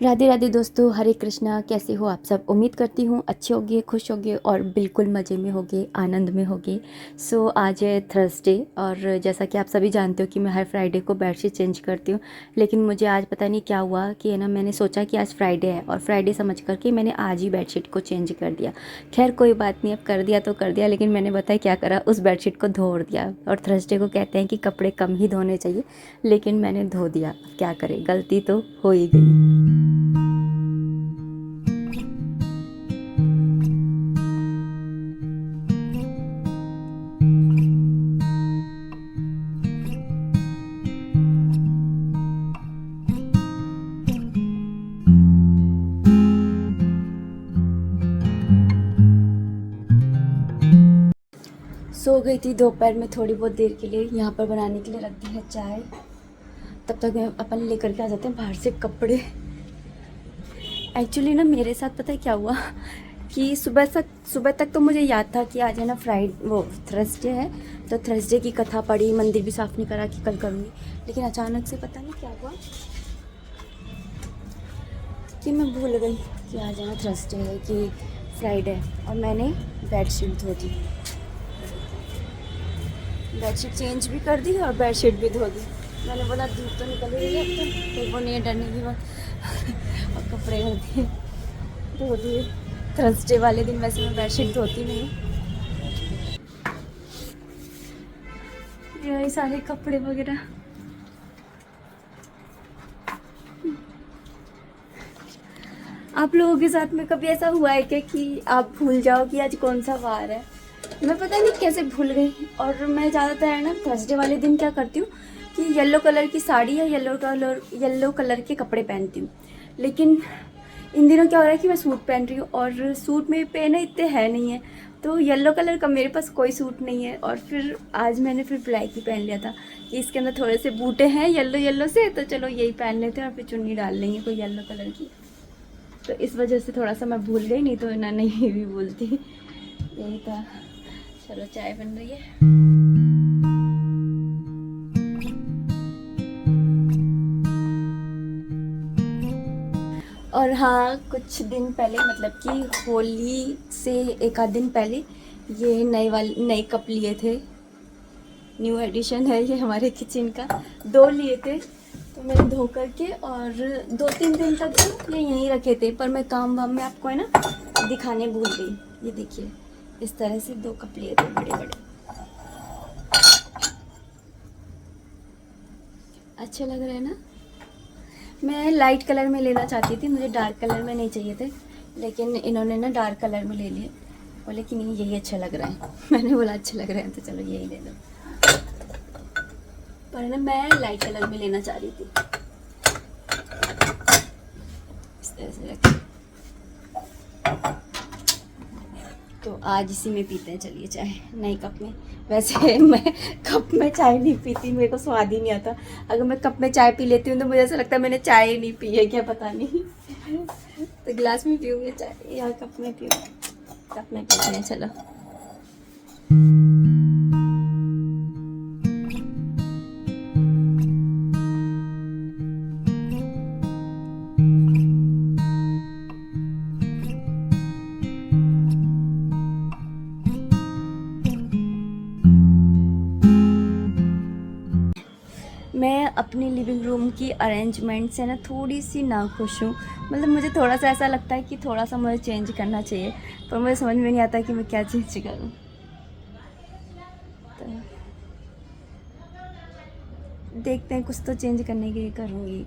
राधे राधे दोस्तों, हरे कृष्णा। कैसे हो आप सब? उम्मीद करती हूँ अच्छे होगे, खुश होगे और बिल्कुल मज़े में होगे, आनंद में होगे। आज है थर्सडे और जैसा कि आप सभी जानते हो कि मैं हर फ्राइडे को बेडशीट चेंज करती हूँ। लेकिन मुझे आज पता नहीं क्या हुआ कि है ना, मैंने सोचा कि आज फ्राइडे है और फ्राइडे समझ करके मैंने आज ही बेडशीट को चेंज कर दिया। खैर कोई बात नहीं, अब कर दिया तो कर दिया, लेकिन मैंने बताया क्या करा, उस बेडशीट को धो दिया। और थर्सडे को कहते हैं कि कपड़े कम ही धोने चाहिए, लेकिन मैंने धो दिया। क्या करें, गलती तो हो ही गई। सो गई थी दोपहर में थोड़ी बहुत देर के लिए, यहाँ पर बनाने के लिए रख दी है चाय। तब तक अपन लेकर के आ जाते हैं बाहर से कपड़े। एक्चुअली ना मेरे साथ पता है क्या हुआ कि सुबह तक तो मुझे याद था कि आज है ना थर्सडे है, तो थर्सडे की कथा पढ़ी, मंदिर भी साफ़ नहीं करा कि कल करूँगी। लेकिन अचानक से पता नहीं क्या हुआ कि मैं भूल गई कि आज है ना थर्सडे है कि फ्राइडे है, और मैंने बेडशीट धो दी। बेडशीट चेंज भी कर दी और बेडशीट भी धो दी। मैंने बोला धूप तो निकल रही है अब तो वो नहीं है डरने की बात। और कपड़े कर दिए, धो दिए। थर्सडे वाले दिन वैसे मैं बेडशीट धोती नहीं हूँ। यही सारे कपड़े वगैरह। आप लोगों के साथ में कभी ऐसा हुआ है क्या कि आप भूल जाओ कि आज कौन सा वार है? मैं पता नहीं कैसे भूल गई। और मैं ज़्यादातर है ना थर्सडे वाले दिन क्या करती हूँ कि येलो कलर की साड़ी या येलो कलर के कपड़े पहनती हूँ। लेकिन इन दिनों क्या हो रहा है कि मैं सूट पहन रही हूँ और सूट में पे ना इतने है नहीं है, तो येलो कलर का मेरे पास कोई सूट नहीं है। और फिर आज मैंने फिर ब्लैक ही पहन लिया था कि इसके अंदर थोड़े से बूटे हैं येलो से, तो चलो यही पहन लेते हैं और फिर चुन्नी डाल लेंगे कोई येलो कलर की। तो इस वजह से थोड़ा सा मैं भूल गई, नहीं तो ना नहीं भी भूलती। यही था। चलो चाय बन रही है। और हाँ, कुछ दिन पहले मतलब कि होली से एक आध दिन पहले ये नए कप लिए थे। न्यू एडिशन है ये हमारे किचन का। 2 लिए थे, तो मैंने धो करके और 2-3 दिन तक तो ये यहीं रखे थे, पर मैं काम वाम में आपको है ना दिखाने भूल गई। ये देखिए, इस तरह से 2 कप लिए थे बड़े बड़े। अच्छे लग रहे हैं ना? मैं लाइट कलर में लेना चाहती थी, मुझे डार्क कलर में नहीं चाहिए थे, लेकिन इन्होंने ना डार्क कलर में ले लिए। बोले कि नहीं यही अच्छा लग रहा है। मैंने बोला अच्छे लग रहे हैं तो चलो यही ले लो, पर ना मैं लाइट कलर में लेना चाह रही थी। इस तरह से रखें, तो आज इसी में पीते हैं। चलिए चाय नए कप में। वैसे मैं कप में चाय नहीं पीती, मेरे को स्वाद ही नहीं आता। अगर मैं कप में चाय पी लेती हूँ तो मुझे ऐसा लगता है मैंने चाय ही नहीं पी है, क्या पता नहीं। तो गिलास में पीऊँगी चाय या कप में पीऊँ? कप में पीते हैं चलो। मैं अपनी लिविंग रूम की अरेंजमेंट से ना थोड़ी सी नाखुश हूँ। मतलब मुझे थोड़ा सा ऐसा लगता है कि थोड़ा सा मुझे चेंज करना चाहिए, पर मुझे समझ में नहीं आता कि मैं क्या चेंज करूँ। तो देखते हैं, कुछ तो चेंज करने के लिए करूँगी।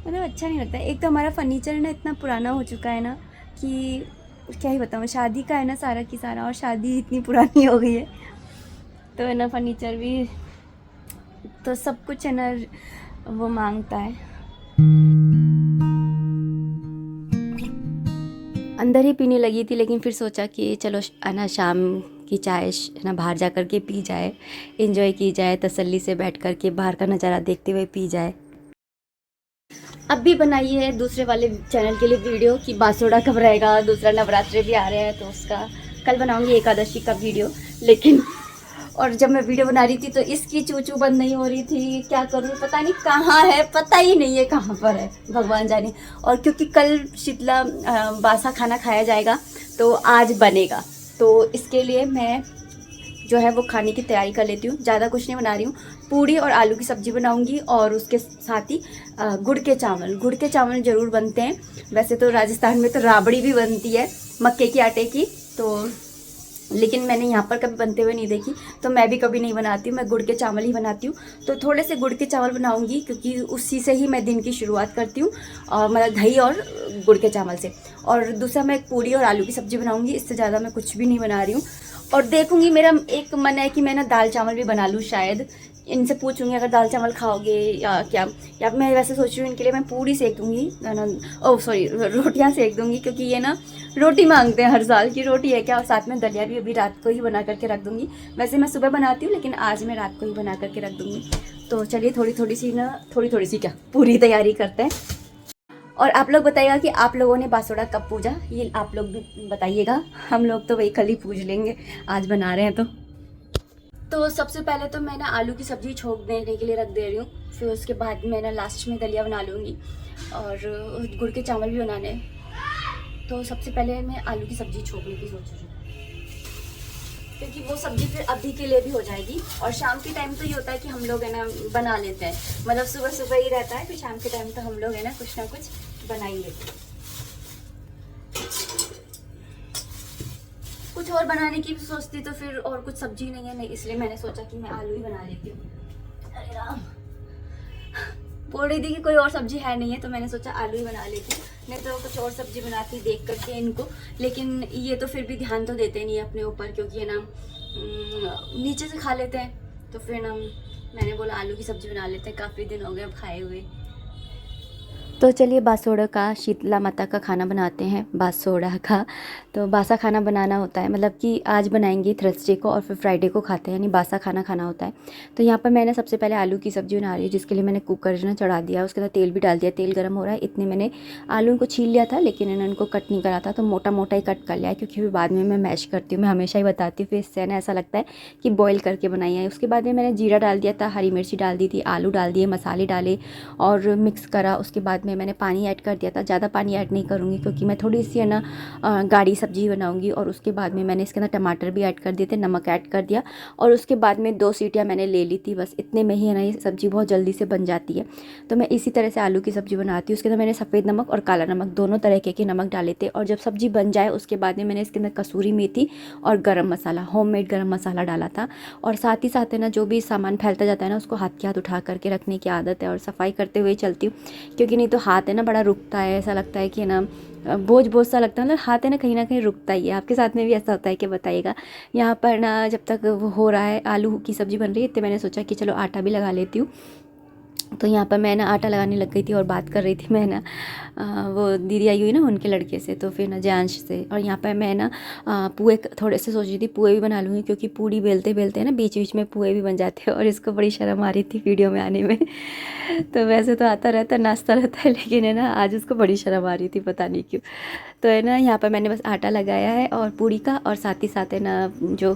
मतलब अच्छा नहीं लगता। एक तो हमारा फर्नीचर ना इतना पुराना हो चुका है ना कि क्या ही बताऊँ। शादी का है ना सारा की सारा, और शादी इतनी पुरानी हो गई है, तो है ना फर्नीचर भी, तो सब कुछ है ना वो मांगता है। अंदर ही पीने लगी थी, लेकिन फिर सोचा कि चलो है ना शाम की चाय है ना बाहर जा कर के पी जाए, एंजॉय की जाए, तसल्ली से बैठ कर के बाहर का नज़ारा देखते हुए पी जाए। अब भी बनाई है दूसरे वाले चैनल के लिए वीडियो कि बासोड़ा कब रहेगा, दूसरा नवरात्रि भी आ रहे हैं तो उसका कल बनाऊंगी, एकादशी का वीडियो। लेकिन और जब मैं वीडियो बना रही थी तो इसकी चूचू बंद नहीं हो रही थी। क्या करूँ, पता नहीं कहाँ है, पता ही नहीं है कहाँ पर है, भगवान जाने। और क्योंकि कल शीतला बासा खाना खाया जाएगा तो आज बनेगा, तो इसके लिए मैं जो है वो खाने की तैयारी कर लेती हूँ। ज़्यादा कुछ नहीं बना रही हूँ, पूड़ी और आलू की सब्ज़ी बनाऊँगी और उसके साथ ही गुड़ के चावल ज़रूर बनते हैं। वैसे तो राजस्थान में तो राबड़ी भी बनती है मक्के के आटे की, तो लेकिन मैंने यहाँ पर कभी बनते हुए नहीं देखी, तो मैं भी कभी नहीं बनाती हूँ, मैं गुड़ के चावल ही बनाती हूँ। तो थोड़े से गुड़ के चावल बनाऊँगी क्योंकि उसी से ही मैं दिन की शुरुआत करती हूँ, और मतलब दही और गुड़ के चावल से। और दूसरा मैं एक पूड़ी और आलू की सब्ज़ी बनाऊँगी, इससे ज़्यादा मैं कुछ भी नहीं बना रही हूँ। और देखूँगी, मेरा एक मन है कि मैं ना दाल चावल भी बना लूँ शायद। इनसे पूछूंगी अगर दाल चावल खाओगे या क्या, या मैं वैसे सोच रही हूँ इनके लिए मैं पूड़ी सेक दूँगी, ओह सॉरी रोटियाँ सेक दूँगी, क्योंकि ये ना रोटी मांगते हैं हर साल की रोटी है क्या, और साथ में दलिया भी अभी रात को ही बना करके रख दूँगी। वैसे मैं सुबह बनाती हूँ लेकिन आज मैं रात को ही बना करके रख दूँगी। तो चलिए थोड़ी थोड़ी सी क्या पूरी तैयारी करते हैं। और आप लोग बताइएगा कि आप लोगों ने बासोड़ा कब पूजा, ये आप लोग भी बताइएगा। हम लोग तो वही कल ही पूज लेंगे, आज बना रहे हैं तो सबसे पहले तो मैं ना आलू की सब्ज़ी छोंक देने के लिए रख दे रही हूँ, फिर उसके बाद मैं ना लास्ट में दलिया बना लूँगी और गुड़ के चावल भी बनाने हैं। तो सबसे पहले मैं आलू की सब्ज़ी छोंकने की सोच रही हूँ, क्योंकि वो सब्ज़ी फिर अभी के लिए भी हो जाएगी। और शाम के टाइम तो ये होता है कि हम लोग है ना बना लेते हैं, मतलब सुबह सुबह ही रहता है, फिर शाम के टाइम तो हम लोग है ना कुछ बना ही लेते हैं। कुछ और बनाने की सोचती तो फिर और कुछ सब्जी नहीं है, नहीं, इसलिए मैंने सोचा कि मैं आलू ही बना लेती हूँ। अरे राम, बोल रही थी कि कोई और सब्जी है नहीं है, तो मैंने सोचा आलू ही बना लेती हूँ, नहीं तो कुछ और सब्जी बनाती देख करके इनको। लेकिन ये तो फिर भी ध्यान तो देते नहीं है अपने ऊपर, क्योंकि है ना नीचे से खा लेते हैं, तो फिर ना मैंने बोला आलू की सब्जी बना लेते हैं, काफ़ी दिन हो गए अब खाए हुए। तो चलिए बासोड़ा का, शीतला माता का खाना बनाते हैं, बासोड़ा का। तो बासा खाना बनाना होता है, मतलब कि आज बनाएंगे थर्सडे को और फिर फ्राइडे को खाते हैं, यानी बासा खाना खाना होता है। तो यहाँ पर मैंने सबसे पहले आलू की सब्ज़ी बना रही है, जिसके लिए मैंने कुकर ना चढ़ा दिया, उसके अंदर तेल भी डाल दिया, तेल गर्म हो रहा है। इतने मैंने आलू को छील लिया था, लेकिन मैंने उनको कट नहीं करा था, तो मोटा मोटा ही कट कर लिया है, क्योंकि फिर बाद में मैं मैश करती हूँ, मैं हमेशा ही बताती हूँ, फिर इससे ना ऐसा लगता है कि बॉयल करके बनाई है। उसके बाद में मैंने जीरा डाल दिया था, हरी मिर्ची डाल दी थी, आलू डाल दिए, मसाले डाले और मिक्स करा। उसके बाद में मैंने पानी ऐड कर दिया था, ज़्यादा पानी ऐड नहीं करूँगी क्योंकि मैं थोड़ी सी है ना गाढ़ी सब्ज़ी बनाऊँगी। और उसके बाद में मैंने इसके अंदर टमाटर भी ऐड कर दिए थे, नमक ऐड कर दिया, और उसके बाद में 2 सीटियाँ मैंने ले ली थी, बस इतने में ही है ना ये सब्ज़ी बहुत जल्दी से बन जाती है। तो मैं इसी तरह से आलू की सब्ज़ी बनाती हूँ। उसके अंदर मैंने सफ़ेद नमक और काला नमक दोनों तरह के नमक डाले थे। और जब सब्ज़ी बन जाए उसके बाद में मैंने इसके अंदर कसूरी मेथी और गरम मसाला, होममेड गरम मसाला डाला था। और साथ ही साथ है ना जो भी सामान फैलता जाता है ना, उसको हाथ के हाथ उठा करके रखने की आदत है, और सफाई करते हुए चलती हूँ, क्योंकि नहीं तो हाथ है ना बड़ा रुकता है, ऐसा लगता है कि ना बोझ सा लगता है, मतलब हाथ है ना कहीं रुकता ही है। आपके साथ में भी ऐसा होता है कि बताइएगा। यहाँ पर ना जब तक वो हो रहा है, आलू की सब्ज़ी बन रही है, तो मैंने सोचा कि चलो आटा भी लगा लेती हूँ। तो यहाँ पर मैं ना आटा लगाने लग गई थी और बात कर रही थी मैं ना वो दीदी आई हुई ना उनके लड़के से, तो फिर ना जानश से। और यहाँ पर मैं ना पुए थोड़े से सोच रही थी पुए भी बना लूँगी, क्योंकि पूड़ी बेलते बेलते ना बीच बीच में पुए भी बन जाते हैं, और इसको बड़ी शर्म आ रही थी वीडियो में आने में। तो वैसे तो आता रहता नाश्ता रहता है, लेकिन है ना आज उसको बड़ी शर्म आ रही थी, पता नहीं क्यों। तो है ना यहाँ पर मैंने बस आटा लगाया है और पूड़ी का, और साथ ही साथ है ना जो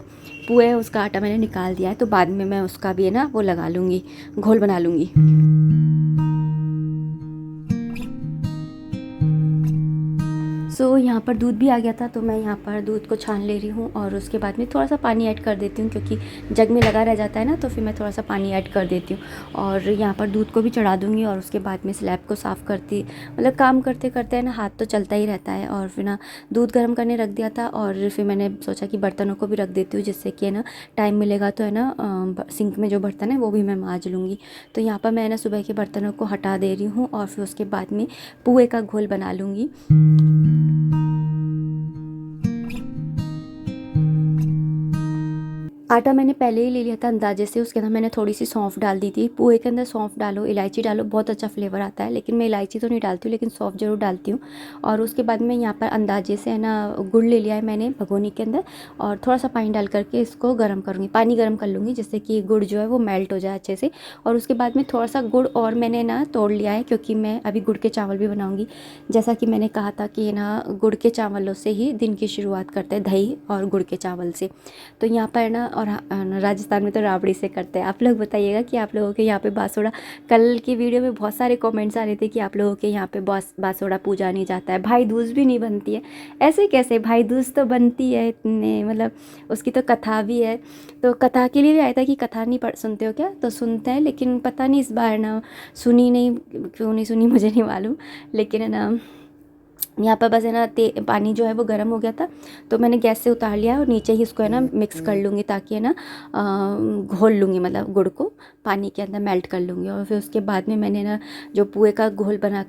पुए है उसका आटा मैंने निकाल दिया है, तो बाद में मैं उसका भी है ना वो लगा लूँगी, घोल बना लूँगी। सो यहाँ पर दूध भी आ गया था, तो मैं यहाँ पर दूध को छान ले रही हूँ, और उसके बाद में थोड़ा सा पानी ऐड कर देती हूँ, क्योंकि जग में लगा रह जाता है ना, तो फिर मैं थोड़ा सा पानी ऐड कर देती हूँ। और यहाँ पर दूध को भी चढ़ा दूँगी, और उसके बाद में स्लैब को साफ़ करती, मतलब काम करते करते है ना हाथ तो चलता ही रहता है। और फिर ना दूध गर्म करने रख दिया था, और फिर मैंने सोचा कि बर्तनों को भी रख देती हूँ, जिससे कि है ना टाइम मिलेगा तो है ना सिंक में जो बर्तन है वो भी मैं मांज लूँगी। तो यहाँ पर मैं ना सुबह के बर्तनों को हटा दे रही हूँ, और फिर उसके बाद में पुए का घोल बना लूँगी। आटा मैंने पहले ही ले लिया था अंदाजे से, उसके अंदर मैंने थोड़ी सी सौंफ डाल दी थी। पोहे के अंदर सौंफ डालो, इलायची डालो, बहुत अच्छा फ्लेवर आता है, लेकिन मैं इलायची तो नहीं डालती हूँ, लेकिन सौंफ ज़रूर डालती हूँ। और उसके बाद में यहाँ पर अंदाजे से है ना गुड़ ले लिया है मैंने भगोनी के अंदर, और थोड़ा सा पानी डाल करके इसको गर्म करूँगी, पानी गर्म कर लूँगी, जिससे कि गुड़ जो है वो मेल्ट हो जाए अच्छे से। और उसके बाद में थोड़ा सा गुड़ और मैंने ना तोड़ लिया है, क्योंकि मैं अभी गुड़ के चावल भी बनाऊँगी। जैसा कि मैंने कहा था कि ना गुड़ के चावलों से ही दिन की शुरुआत करते हैं, दही और गुड़ के चावल से। तो यहाँ पर ना और राजस्थान में तो राबड़ी से करते हैं। आप लोग बताइएगा कि आप लोगों के यहाँ पे बासोड़ा, कल की वीडियो में बहुत सारे कमेंट्स आ रहे थे कि आप लोगों के यहाँ पे बासोड़ा पूजा नहीं जाता है, भाई दूज भी नहीं बनती है। ऐसे कैसे, भाई दूज तो बनती है, इतने मतलब उसकी तो कथा भी है। तो कथा के लिए भी आया था कि कथा नहीं सुनते हो क्या, तो सुनते हैं, लेकिन पता नहीं इस बार ना सुनी नहीं, क्यों नहीं सुनी मुझे नहीं मालूम। लेकिन है ना यहाँ पर बस है ना पानी जो है वो गर्म हो गया था, तो मैंने गैस से उतार लिया और नीचे ही इसको है ना मिक्स कर लूँगी, ताकि है ना घोल लूँगी, मतलब गुड़ को पानी के अंदर मेल्ट कर लूँगी। और फिर उसके बाद में मैंने ना जो पुए का घोल बना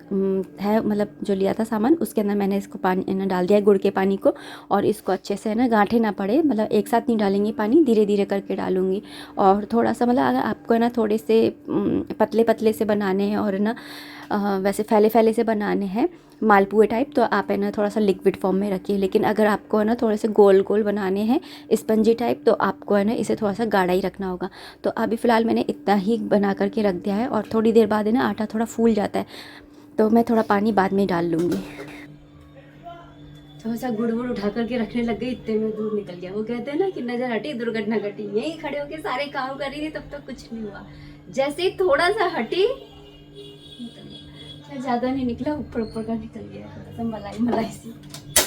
है, मतलब जो लिया था सामान, उसके अंदर मैंने इसको पानी ना डाल दिया, गुड़ के पानी को। और इसको अच्छे से है ना गांठे ना पड़े, मतलब एक साथ नहीं डालेंगी पानी, धीरे धीरे करके डालूँगी। और थोड़ा सा मतलब अगर आपको है ना थोड़े से पतले पतले से बनाने हैं और ना वैसे फैले फैले से बनाने हैं मालपुए टाइप, तो आप है ना थोड़ा सा लिक्विड फॉर्म में रखिए। लेकिन अगर आपको है ना थोड़े से गोल गोल बनाने हैं स्पंजी टाइप, तो आपको है ना इसे थोड़ा सा गाढ़ा ही रखना होगा। तो अभी फ़िलहाल मैंने इतना ही बना करके रख दिया है, और थोड़ी देर बाद है ना आटा थोड़ा फूल जाता है, तो मैं थोड़ा पानी बाद में डाल लूँगी। थोड़ा सा गुड़ वुड़ उठा करके रखने लग गई, इतने में दूध निकल गया। वो कहते हैं ना कि नज़र हटी दुर्घटना घटी। यहीं खड़े होकर सारे काम कर रही थी, तब तक कुछ नहीं हुआ। जैसे ही थोड़ा सा हटी, ज़्यादा नहीं निकला, ऊपर ऊपर का निकल गया, थोड़ा सा मलाई मलाई सी।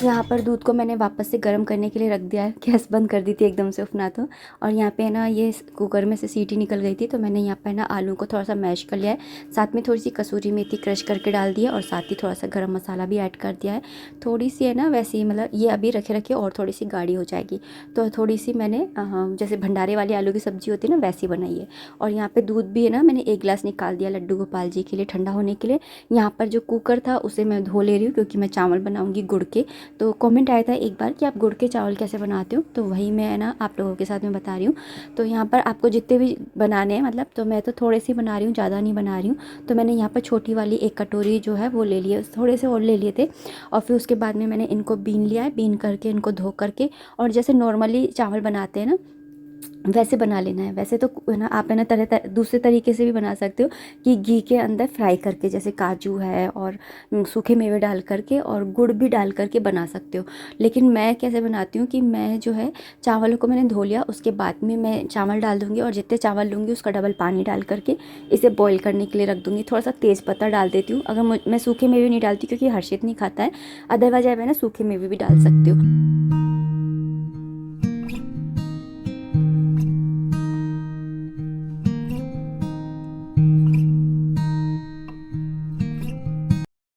यहाँ पर दूध को मैंने वापस से गर्म करने के लिए रख दिया है, गैस बंद कर दी थी एकदम से उफना तो। और यहाँ पे ना ये कुकर में से सीटी निकल गई थी, तो मैंने यहाँ पर ना आलू को थोड़ा सा मैश कर लिया है, साथ में थोड़ी सी कसूरी मेथी क्रश करके डाल दी है, और साथ ही थोड़ा सा गरम मसाला भी ऐड कर दिया है। थोड़ी सी है ना वैसे ही, मतलब ये अभी रखे रखे और थोड़ी सी गाढ़ी हो जाएगी, तो थोड़ी सी मैंने जैसे भंडारे वाली आलू की सब्ज़ी होती है ना, वैसी बनाई है। और यहाँ पर दूध भी है ना मैंने 1 गिलास निकाल दिया लड्डू गोपाल जी के लिए ठंडा होने के लिए। यहाँ पर जो कुकर था उसे मैं धो ले रही हूँ, क्योंकि मैं चावल बनाऊँगी गुड़ के। तो कमेंट आया था एक बार कि आप गुड़ के चावल कैसे बनाते हो, तो वही मैं ना आप लोगों के साथ में बता रही हूँ। तो यहाँ पर आपको जितने भी बनाने हैं, मतलब तो मैं तो थोड़े से बना रही हूँ, ज़्यादा नहीं बना रही हूँ। तो मैंने यहाँ पर छोटी वाली 1 कटोरी जो है वो ले लिए, थोड़े से और ले लिए थे। और फिर उसके बाद में मैंने इनको बीन लिया है, बीन करके इनको धो करके, और जैसे नॉर्मली चावल बनाते हैं ना वैसे बना लेना है। वैसे तो है ना आप है ना दूसरे तरीके से भी बना सकते हो, कि घी के अंदर फ्राई करके, जैसे काजू है और सूखे मेवे डाल करके और गुड़ भी डाल करके बना सकते हो। लेकिन मैं कैसे बनाती हूँ कि मैं जो है चावलों को मैंने धो लिया, उसके बाद में मैं चावल डाल दूँगी, और जितने चावल लूँगी उसका डबल पानी डाल करके इसे बॉईल करने के लिए रख दूँगी। थोड़ा सा तेज़ पत्ता डाल देती हूँ, अगर मैं सूखे मेवे नहीं डालती क्योंकि हर्षित नहीं खाता है, अदरवाइज मैं ना सूखे मेवे भी डाल सकती हूँ।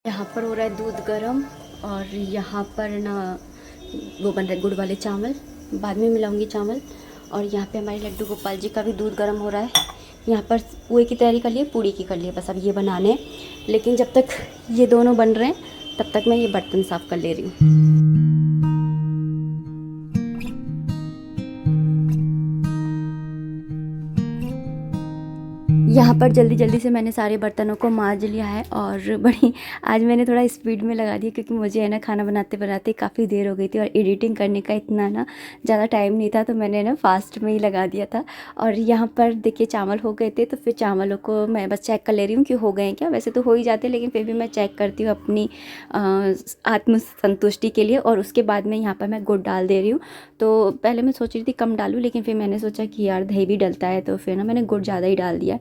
यहाँ पर हो रहा है दूध गरम, और यहाँ पर ना वो बन रहा है गुड़ वाले चावल, बाद में मिलाऊंगी चावल। और यहाँ पे हमारे लड्डू गोपाल जी का भी दूध गरम हो रहा है। यहाँ पर पुए की तैयारी कर ली है, पूड़ी की कर ली है, बस अब ये बनाने हैं। लेकिन जब तक ये दोनों बन रहे हैं तब तक मैं ये बर्तन साफ़ कर ले रही हूँ। यहाँ पर जल्दी जल्दी से मैंने सारे बर्तनों को मांज लिया है, और बड़ी आज मैंने थोड़ा स्पीड में लगा दिया, क्योंकि मुझे है ना खाना बनाते बनाते काफ़ी देर हो गई थी, और एडिटिंग करने का इतना ना ज़्यादा टाइम नहीं था, तो मैंने ना फास्ट में ही लगा दिया था। और यहाँ पर देखिए चावल हो गए थे, तो फिर चावलों को मैं बस चेक कर ले रही हूँ कि हो गए हैं क्या। वैसे तो हो ही जाते, लेकिन फिर भी मैं चेक करती हूँ अपनी आत्म संतुष्टि के लिए। और उसके बाद में यहाँ पर मैं गुड़ डाल दे रही हूँ। तो पहले मैं सोच रही थी कम डालूँ, लेकिन फिर मैंने सोचा कि यार दही भी डलता है, तो फिर ना मैंने गुड़ ज़्यादा ही डाल दिया।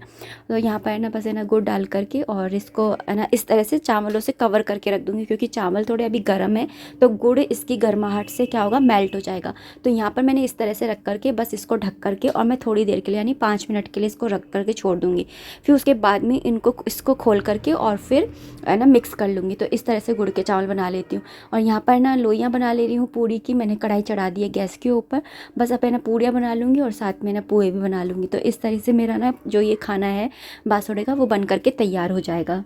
तो यहाँ पर ना बस है ना गुड़ डाल करके, और इसको है ना इस तरह से चावलों से कवर करके रख दूँगी, क्योंकि चावल थोड़े अभी गर्म है, तो गुड़ इसकी गर्माहट से क्या होगा, मेल्ट हो जाएगा। तो यहाँ पर मैंने इस तरह से रख करके बस इसको ढक करके, और मैं थोड़ी देर के लिए यानी 5 मिनट के लिए इसको रख करके छोड़ दूँगी। फिर उसके बाद में इसको खोल करके और फिर है ना मिक्स कर लूँगी। तो इस तरह से गुड़ के चावल बना लेती हूँ। और यहाँ पर ना लोइयाँ बना ले रही हूँ पूड़ी की। मैंने कढ़ाई चढ़ा दी है गैस के ऊपर, बस अब है ना पूड़ियाँ बना लूँगी, और साथ में ना पुए भी बना लूँगी। तो इस तरह से मेरा ना जो ये खाना है बासोड़े का, वो बन करके तैयार हो जाएगा।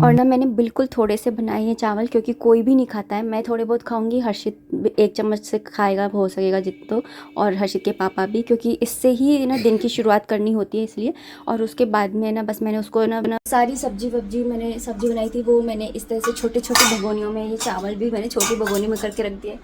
और ना मैंने बिल्कुल थोड़े से बनाए हैं चावल, क्योंकि कोई भी नहीं खाता है। मैं थोड़े बहुत खाऊंगी, हर्षित 1 चम्मच से खाएगा हो सकेगा जितना, और हर्षित के पापा भी, क्योंकि इससे ही ना दिन की शुरुआत करनी होती है इसलिए। और उसके बाद में ना बस मैंने उसको ना सारी सब्जी मैंने सब्जी बनाई थी, वो मैंने इस तरह से छोटे छोटे भगोनियों में, ये चावल भी मैंने छोटी भगोनी में करके रख दिए।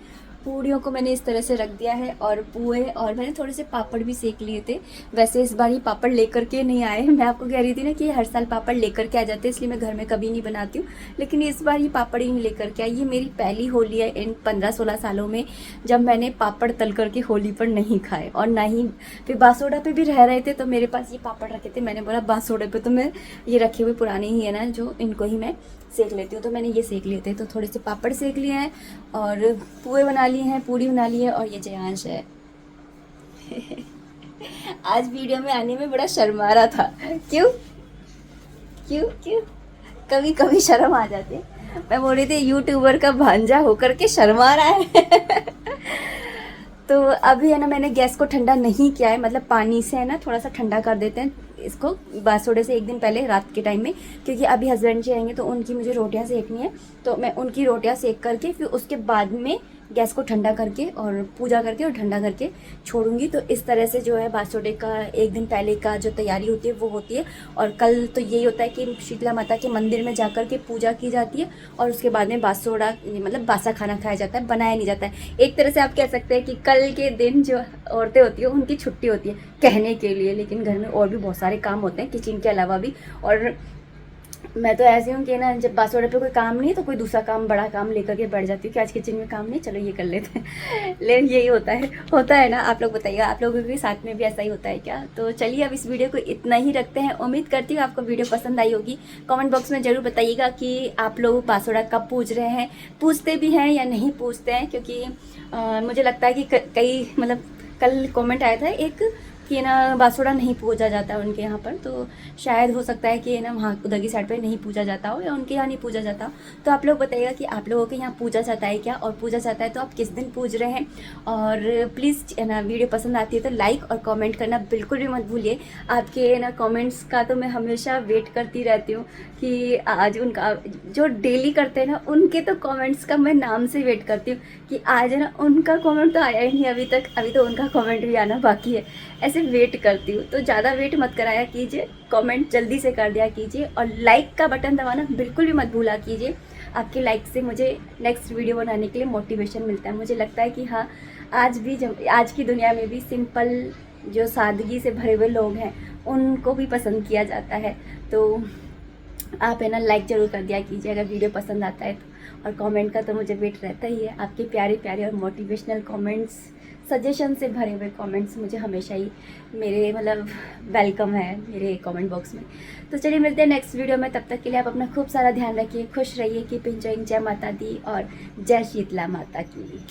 पूड़ियों को मैंने इस तरह से रख दिया है और पुए, और मैंने थोड़े से पापड़ भी सेक लिए थे। वैसे इस बार ये पापड़ लेकर के नहीं आए, मैं आपको कह रही थी ना कि हर साल पापड़ लेकर के आ जाते हैं, इसलिए मैं घर में कभी नहीं बनाती हूँ, लेकिन इस बार ये पापड़ ही नहीं लेकर के आई। ये मेरी पहली होली है इन 15-16 सालों में जब मैंने पापड़ तल करके होली पर नहीं खाए, और ना ही फिर बासोड़ा पे भी रह रहे थे तो मेरे पास ये पापड़ रखे थे। मैंने बोला बासोड़े पे तो मैं ये रखे हुए पुराने ही है ना, जो इनको ही मैं सेक लेती हूँ, तो मैंने ये सेक लिए थे। तो थोड़े से पापड़ सेक लिए हैं और पुए बना लिए हैं, पूड़ी बना ली है, और ये जयांश है। आज वीडियो में आने में बड़ा शर्मा रहा था। क्यों क्यों क्यों कभी कभी शर्म आ जाती है। मैं बोल रही थी यूट्यूबर का भांजा होकर के शर्मा रहा है। तो अभी है ना, मैंने गैस को ठंडा नहीं किया है, मतलब पानी से है ना थोड़ा सा ठंडा कर देते हैं इसको बासोड़े से एक दिन पहले रात के टाइम में, क्योंकि अभी हस्बैंड जी आएंगे तो उनकी मुझे रोटियां सेकनी है, तो मैं उनकी रोटियां सेक करके फिर उसके बाद में गैस को ठंडा करके और पूजा करके और ठंडा करके छोड़ूंगी। तो इस तरह से जो है बासोड़े का एक दिन पहले का जो तैयारी होती है वो होती है। और कल तो यही होता है कि शीतला माता के मंदिर में जाकर के पूजा की जाती है और उसके बाद में बासोड़ा मतलब बासा खाना खाया जाता है, बनाया नहीं जाता है। एक तरह से आप कह सकते हैं कि कल के दिन जो औरतें होती है उनकी छुट्टी होती है कहने के लिए, लेकिन घर में और भी बहुत सारे काम होते हैं किचन के अलावा भी। और मैं तो ऐसी हूँ कि ना जब बासोड़े पे कोई काम नहीं है तो कोई दूसरा काम बड़ा काम लेकर के बैठ जाती हूँ कि आज किचन में काम नहीं, चलो ये कर लेते हैं। लेकिन यही होता है ना। आप लोग बताइएगा, आप लोगों के साथ में भी ऐसा ही होता है क्या? तो चलिए अब इस वीडियो को इतना ही रखते हैं। उम्मीद करती हूँ आपको वीडियो पसंद आई होगी। कमेंट बॉक्स में ज़रूर बताइएगा कि आप लोग बासोड़ा कब पूज रहे हैं, पूजते भी हैं या नहीं पूजते हैं, क्योंकि मुझे लगता है कि कई मतलब कल कॉमेंट आया था एक कि ना बासोड़ा नहीं पूजा जाता है उनके यहाँ पर, तो शायद हो सकता है कि ना वहाँ उधर की साइड पे नहीं पूजा जाता हो या उनके यहाँ नहीं पूजा जाता हो। तो आप लोग बताइएगा कि आप लोगों के यहाँ पूजा जाता है क्या, और पूजा जाता है तो आप किस दिन पूज रहे हैं। और प्लीज़ ना वीडियो पसंद आती है तो लाइक और कमेंट करना बिल्कुल भी मत भूलिए। आपके ना कमेंट्स का तो मैं हमेशा वेट करती रहती हूँ कि आज उनका जो डेली करते हैं ना उनके तो कमेंट्स का मैं नाम से वेट करती हूँ कि आज है ना उनका कमेंट तो आया ही नहीं अभी तक, अभी तो उनका कमेंट भी आना बाकी है। ऐसे वेट करती हूँ, तो ज़्यादा वेट मत कराया कीजिए, कमेंट जल्दी से कर दिया कीजिए और लाइक का बटन दबाना बिल्कुल भी मत भूला कीजिए। आपके लाइक से मुझे नेक्स्ट वीडियो बनाने के लिए मोटिवेशन मिलता है। मुझे लगता है कि हाँ आज की दुनिया में भी सिंपल जो सादगी से भरे हुए लोग हैं उनको भी पसंद किया जाता है। तो आप है ना लाइक ज़रूर कर दिया कीजिए अगर वीडियो पसंद आता है तो, और कमेंट का तो मुझे वेट रहता ही है। आपके प्यारे प्यारे और मोटिवेशनल कमेंट्स, सजेशन से भरे हुए कमेंट्स मुझे हमेशा ही मेरे मतलब वेलकम है मेरे कमेंट बॉक्स में। तो चलिए मिलते हैं नेक्स्ट वीडियो में, तब तक के लिए आप अपना खूब सारा ध्यान रखिए, खुश रहिए, कीप एंजॉयिंग। जय माता दी और जय शीतला माता की।